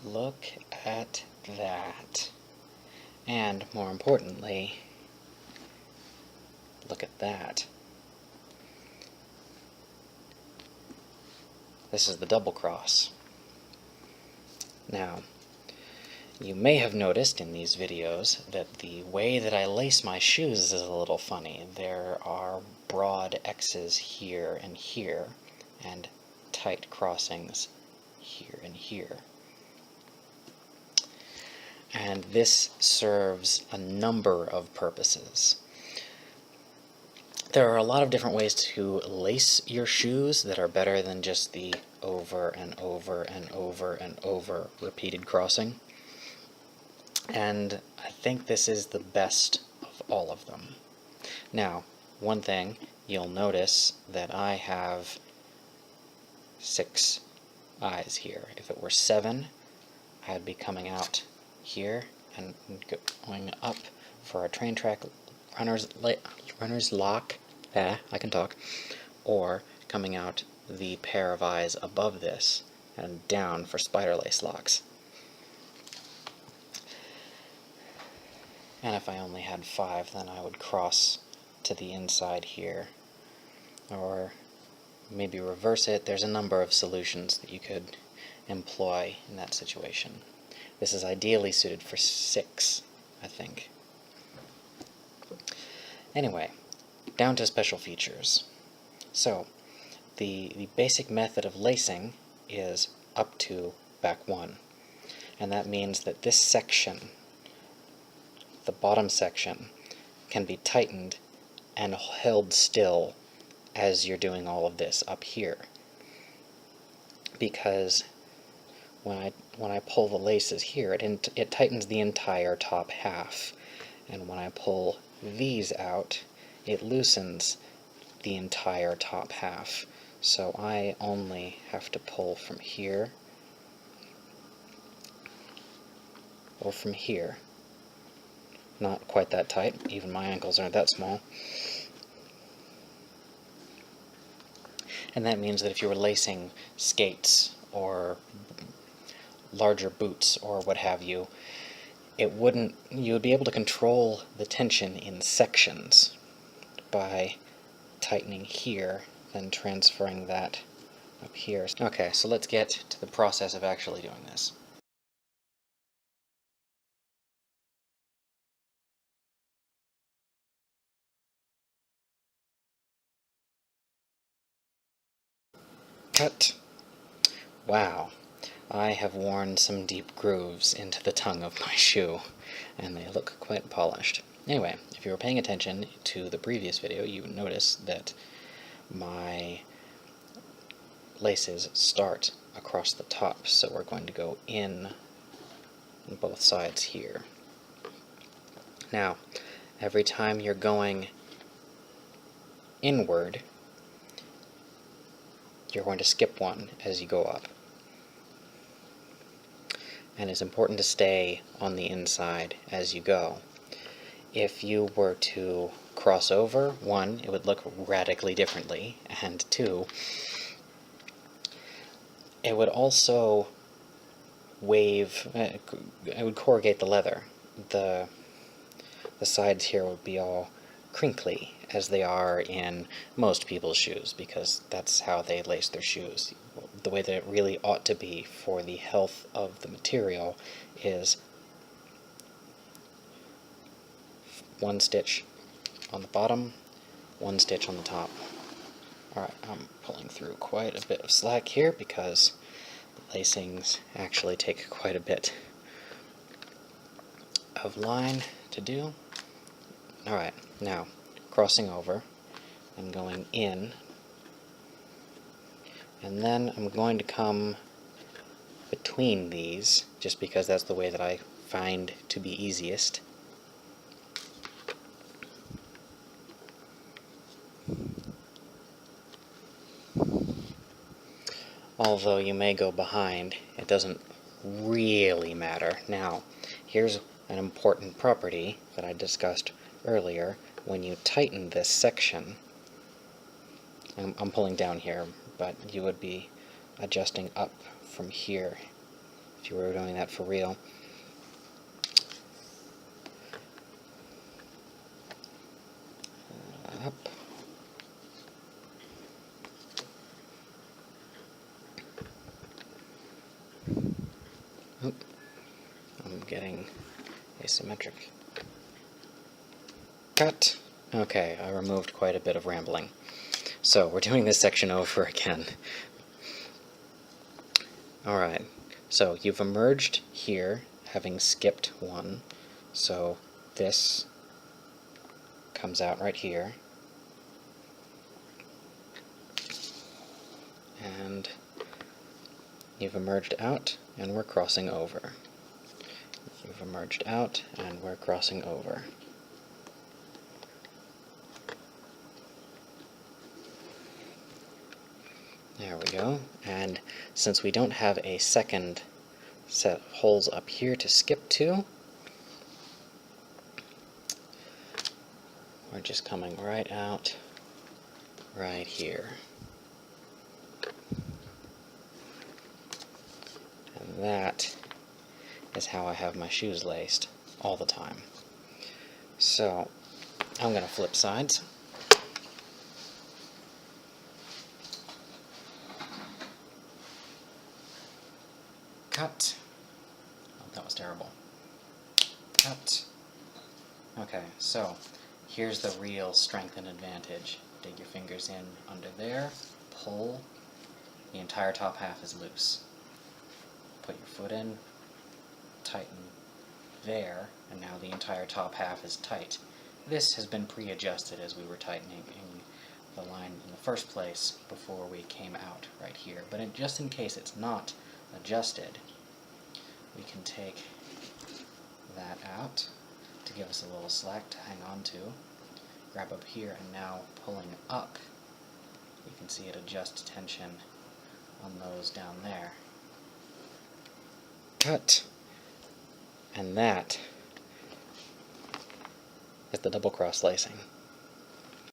Look at that. And more importantly, look at that. This is the double cross. Now, you may have noticed in these videos that the way that I lace my shoes is a little funny. There are broad X's here, and tight crossings here and here. And this serves a number of purposes. There are a lot of different ways to lace your shoes that are better than just the over and over and over and over repeated crossing. And I think this is the best of all of them. Now, one thing, you'll notice that I have 6 eyes here. If it were 7, I'd be coming out here and going up for a train track runner's lock, I can talk, or coming out the pair of eyes above this and down for spider lace locks. And if I only had 5, then I would cross to the inside here, or maybe reverse it. There's a number of solutions that you could employ in that situation. This is ideally suited for 6, I think. Anyway, down to special features. So, the basic method of lacing is up to back 1. And that means that this section, the bottom section, can be tightened and held still as you're doing all of this up here. Because when I pull the laces here, it tightens the entire top half. And when I pull these out, it loosens the entire top half. So I only have to pull from here or from here. Not quite that tight, even my ankles aren't that small. And that means that if you were lacing skates or larger boots or what have you, you would be able to control the tension in sections by tightening here, then transferring that up here. Okay, so let's get to the process of actually doing this. Cut. Wow, I have worn some deep grooves into the tongue of my shoe, and they look quite polished. Anyway, if you were paying attention to the previous video, you would notice that my laces start across the top, so we're going to go in on both sides here. Now, every time you're going inward, you're going to skip one as you go up. And it's important to stay on the inside as you go. If you were to cross over, 1, it would look radically differently, and 2, it would also it would corrugate the leather. The sides here would be all crinkly, as they are in most people's shoes, because that's how they lace their shoes. The way that it really ought to be for the health of the material is 1 stitch on the bottom, 1 stitch on the top. Alright, I'm pulling through quite a bit of slack here because the lacings actually take quite a bit of line to do. Alright, now crossing over and going in, and then I'm going to come between these just because that's the way that I find to be easiest. Although you may go behind, it doesn't really matter. Now, here's an important property that I discussed earlier. When you tighten this section, I'm pulling down here, but you would be adjusting up from here if you were doing that for real. Up. Oop. I'm getting asymmetric. Cut! Okay, I removed quite a bit of rambling. So, we're doing this section over again. Alright, so you've emerged here, having skipped one. So, this comes out right here. And you've emerged out, and we're crossing over. You've emerged out, and we're crossing over. There we go. And since we don't have a second set of holes up here to skip to, we're just coming right out right here. And that is how I have my shoes laced all the time. So I'm going to flip sides. Cut. Oh, that was terrible. Cut. Okay, so here's the real strength and advantage. Dig your fingers in under there, pull, the entire top half is loose. Put your foot in, tighten there, and now the entire top half is tight. This has been pre-adjusted as we were tightening the line in the first place before we came out right here. But just in case it's not adjusted, we can take that out to give us a little slack to hang on to. Grab up here, and now pulling up, you can see it adjust tension on those down there. Cut! And that is the double cross lacing.